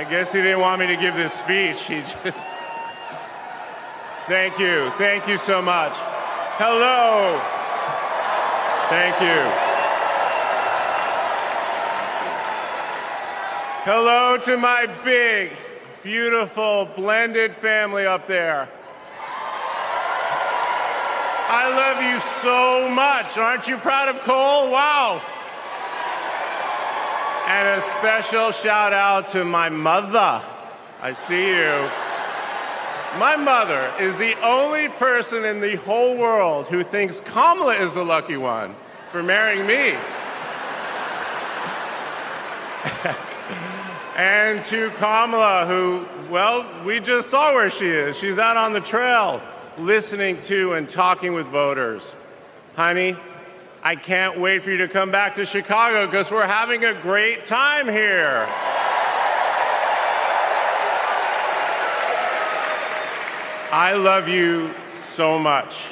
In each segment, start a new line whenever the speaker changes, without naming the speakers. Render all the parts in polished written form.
I guess he didn't want me to give this speech. He just... Thank you. Thank you so much. Hello. Thank you. Hello to my big, beautiful, blended family up there. I love you so much. Aren't you proud of Cole? Wow. And a special shout out to my mother. I see you. My mother is the only person in the whole world who thinks Kamala is the lucky one for marrying me. And to Kamala, who, well, we just saw where she is. She's out on the trail listening to and talking with voters. Honey, I can't wait for you to come back to Chicago because we're having a great time here. I love you so much.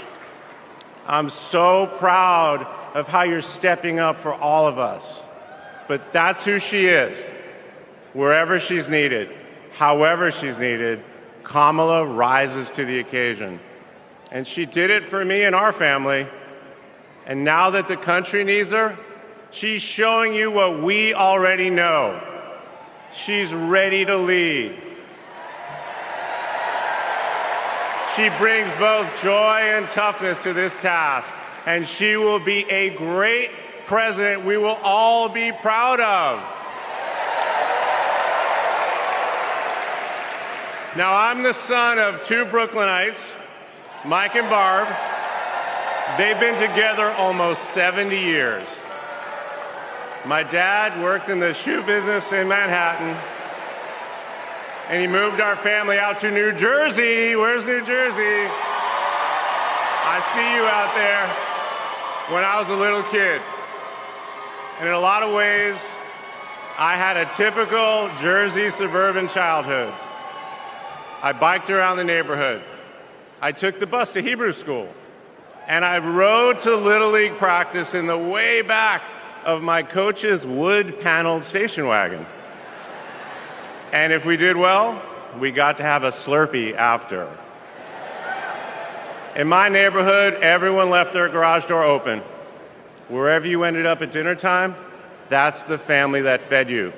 I'm so proud of how you're stepping up for all of us. But that's who she is. Wherever she's needed, however she's needed, Kamala rises to the occasion. And she did it for me and our family. And now that the country needs her, she's showing you what we already know. She's ready to lead. She brings both joy and toughness to this task, and she will be a great president we will all be proud of. Now, I'm the son of two Brooklynites, Mike and Barb. They've been together almost 70 years. My dad worked in the shoe business in Manhattan, and he moved our family out to New Jersey. Where's New Jersey? I see you out there. When I was a little kid. And in a lot of ways, I had a typical Jersey suburban childhood. I biked around the neighborhood. I took the bus to Hebrew school. And I rode to Little League practice in the way back of my coach's wood-paneled station wagon. And if we did well, we got to have a Slurpee after. In my neighborhood, everyone left their garage door open. Wherever you ended up at dinner time, that's the family that fed you.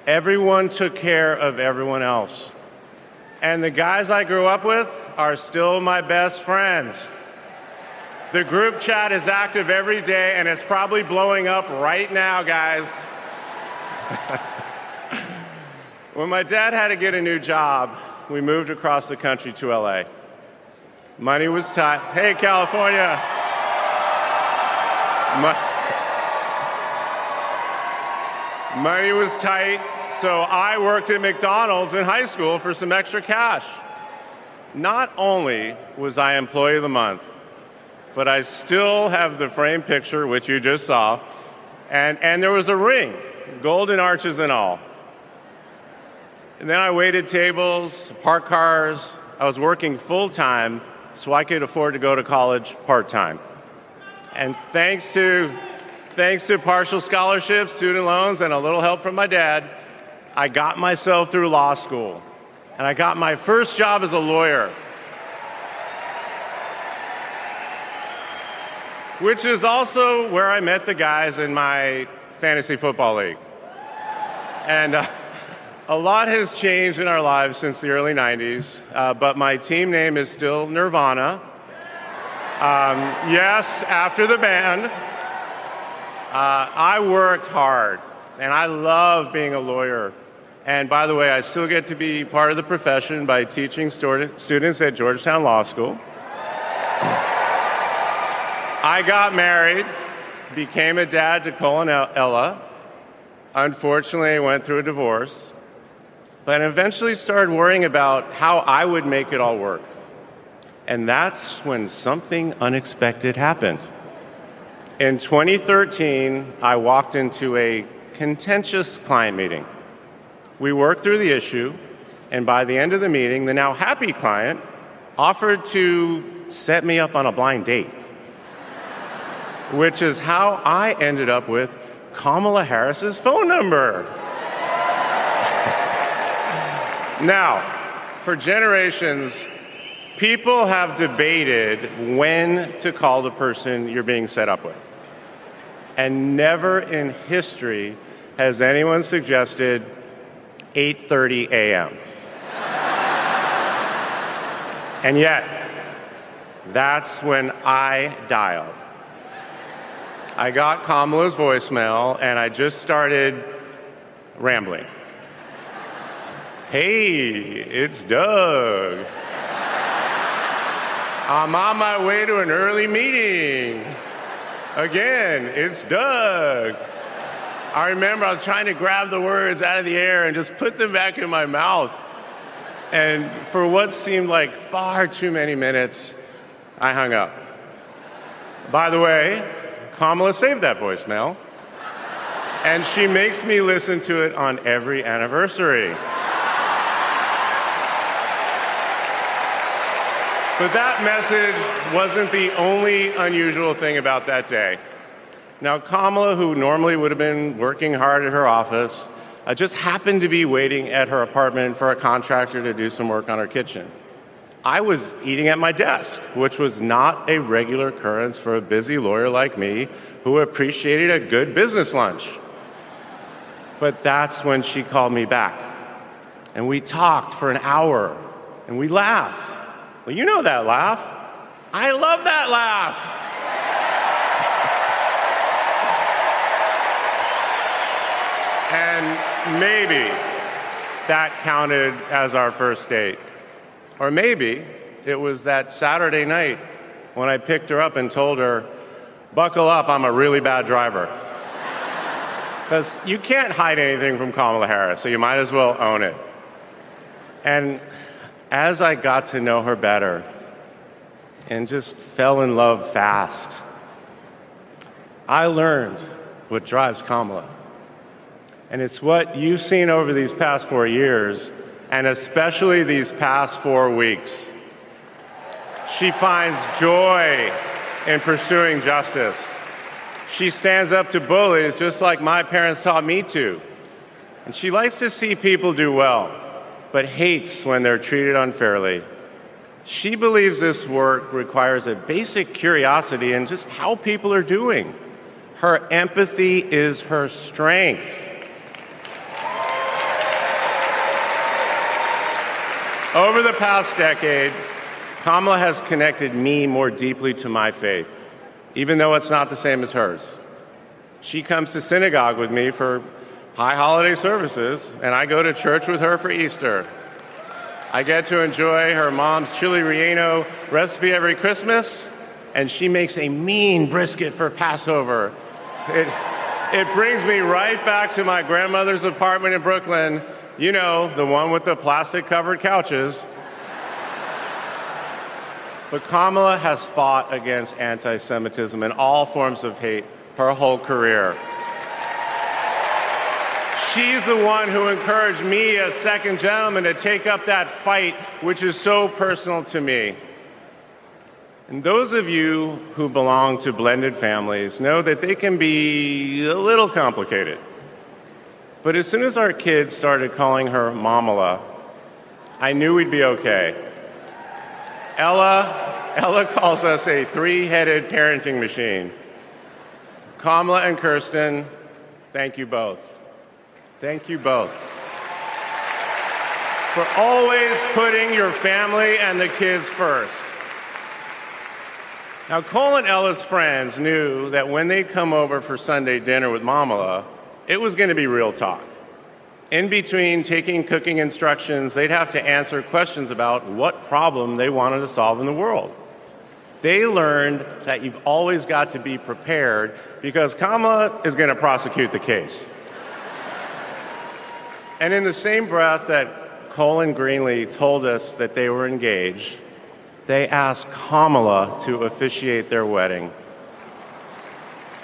Everyone took care of everyone else. And the guys I grew up with are still my best friends. The group chat is active every day, and it's probably blowing up right now, guys. When my dad had to get a new job, we moved across the country to LA. Money was tight. Hey, California. Money was tight, so I worked at McDonald's in high school for some extra cash. Not only was I Employee of the Month, but I still have the framed picture, which you just saw, and there was a ring, golden arches and all. And then I waited tables, parked cars. I was working full-time so I could afford to go to college part-time. And thanks to partial scholarships, student loans, and a little help from my dad, I got myself through law school. And I got my first job as a lawyer, which is also where I met the guys in my fantasy football league. And a lot has changed in our lives since the early 90s, but my team name is still Nirvana. Yes, after the band. I worked hard, and I love being a lawyer. And by the way, I still get to be part of the profession by teaching students at Georgetown Law School. I got married, became a dad to Cole and Ella. Unfortunately, I went through a divorce, but eventually started worrying about how I would make it all work. And that's when something unexpected happened. In 2013, I walked into a contentious client meeting. We worked through the issue, and by the end of the meeting, the now happy client offered to set me up on a blind date, which is how I ended up with Kamala Harris's phone number. Now, for generations, people have debated when to call the person you're being set up with. And never in history has anyone suggested 8:30 a.m. And yet, that's when I dialed. I got Kamala's voicemail, and I just started rambling. Hey, it's Doug. I'm on my way to an early meeting. Again, it's Doug. I remember I was trying to grab the words out of the air and just put them back in my mouth. And for what seemed like far too many minutes, I hung up. By the way, Kamala saved that voicemail, and she makes me listen to it on every anniversary. But that message wasn't the only unusual thing about that day. Now, Kamala, who normally would have been working hard at her office, just happened to be waiting at her apartment for a contractor to do some work on her kitchen. I was eating at my desk, which was not a regular occurrence for a busy lawyer like me who appreciated a good business lunch. But that's when she called me back. And we talked for an hour, and we laughed. Well, you know that laugh. I love that laugh. And maybe that counted as our first date. Or maybe it was that Saturday night when I picked her up and told her, buckle up, I'm a really bad driver. Because you can't hide anything from Kamala Harris, so you might as well own it. And as I got to know her better and just fell in love fast, I learned what drives Kamala. And it's what you've seen over these past 4 years, and especially these past 4 weeks. She finds joy in pursuing justice. She stands up to bullies just like my parents taught me to. And she likes to see people do well, but hates when they're treated unfairly. She believes this work requires a basic curiosity in just how people are doing. Her empathy is her strength. Over the past decade, Kamala has connected me more deeply to my faith, even though it's not the same as hers. She comes to synagogue with me for high holiday services, and I go to church with her for Easter. I get to enjoy her mom's chili relleno recipe every Christmas, and she makes a mean brisket for Passover. It brings me right back to my grandmother's apartment in Brooklyn. You know, the one with the plastic-covered couches. But Kamala has fought against anti-Semitism and all forms of hate her whole career. She's the one who encouraged me as second gentleman to take up that fight, which is so personal to me. And those of you who belong to blended families know that they can be a little complicated. But as soon as our kids started calling her Mamala, I knew we'd be okay. Ella calls us a three-headed parenting machine. Kamala and Kirsten, thank you both. Thank you both for always putting your family and the kids first. Now, Cole and Ella's friends knew that when they'd come over for Sunday dinner with Mamala, it was going to be real talk. In between taking cooking instructions, they'd have to answer questions about what problem they wanted to solve in the world. They learned that you've always got to be prepared because Kamala is going to prosecute the case. And in the same breath that Cole and Greenlee told us that they were engaged, they asked Kamala to officiate their wedding.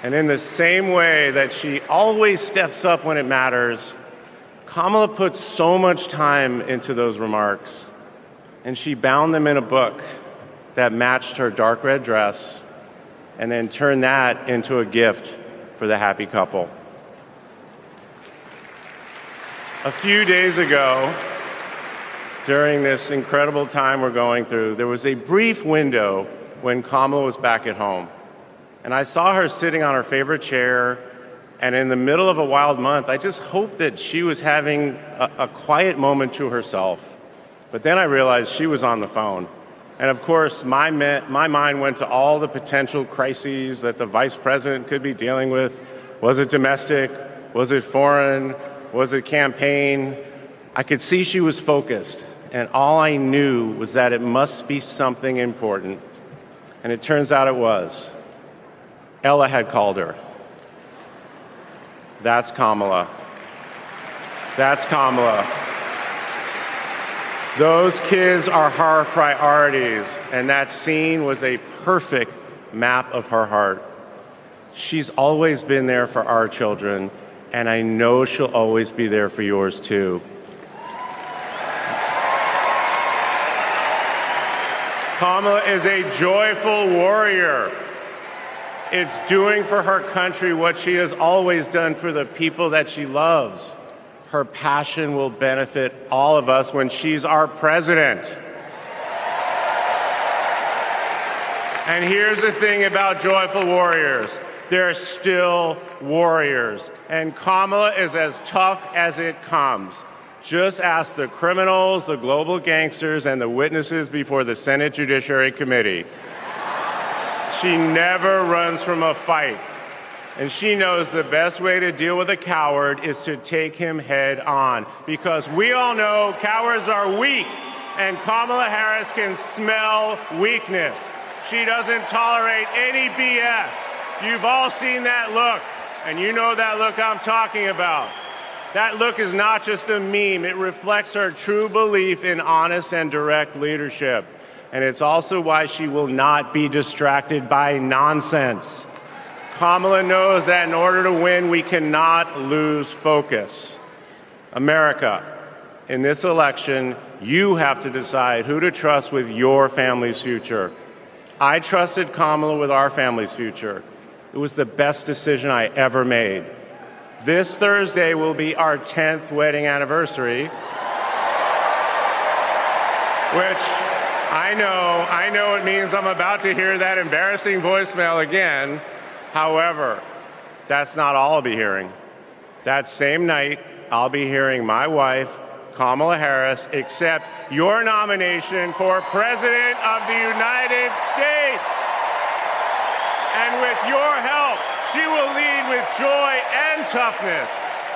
And in the same way that she always steps up when it matters, Kamala put so much time into those remarks, and she bound them in a book that matched her dark red dress, and then turned that into a gift for the happy couple. A few days ago, during this incredible time we're going through, there was a brief window when Kamala was back at home. And I saw her sitting on her favorite chair, and in the middle of a wild month, I just hoped that she was having a quiet moment to herself. But then I realized she was on the phone. And of course, my mind went to all the potential crises that the vice president could be dealing with. Was it domestic? Was it foreign? Was it campaign? I could see she was focused, and all I knew was that it must be something important. And it turns out it was. Ella had called her. That's Kamala. That's Kamala. Those kids are her priorities, and that scene was a perfect map of her heart. She's always been there for our children, and I know she'll always be there for yours too. Kamala is a joyful warrior. It's doing for her country what she has always done for the people that she loves. Her passion will benefit all of us when she's our president. And here's the thing about joyful warriors. They're still warriors. And Kamala is as tough as it comes. Just ask the criminals, the global gangsters, and the witnesses before the Senate Judiciary Committee. She never runs from a fight. And she knows the best way to deal with a coward is to take him head on. Because we all know cowards are weak, and Kamala Harris can smell weakness. She doesn't tolerate any BS. You've all seen that look, and you know that look I'm talking about. That look is not just a meme. It reflects her true belief in honest and direct leadership. And it's also why she will not be distracted by nonsense. Kamala knows that in order to win, we cannot lose focus. America, in this election, you have to decide who to trust with your family's future. I trusted Kamala with our family's future. It was the best decision I ever made. This Thursday will be our 10th wedding anniversary, which I know it means I'm about to hear that embarrassing voicemail again. However, that's not all I'll be hearing. That same night, I'll be hearing my wife, Kamala Harris, accept your nomination for President of the United States. And with your help, she will lead with joy and toughness,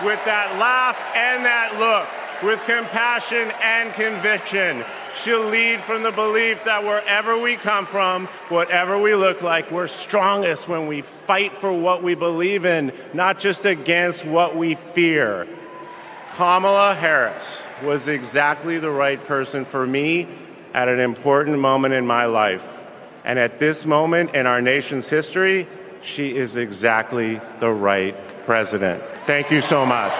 with that laugh and that look, with compassion and conviction. She'll lead from the belief that wherever we come from, whatever we look like, we're strongest when we fight for what we believe in, not just against what we fear. Kamala Harris was exactly the right person for me at an important moment in my life. And at this moment in our nation's history, she is exactly the right president. Thank you so much.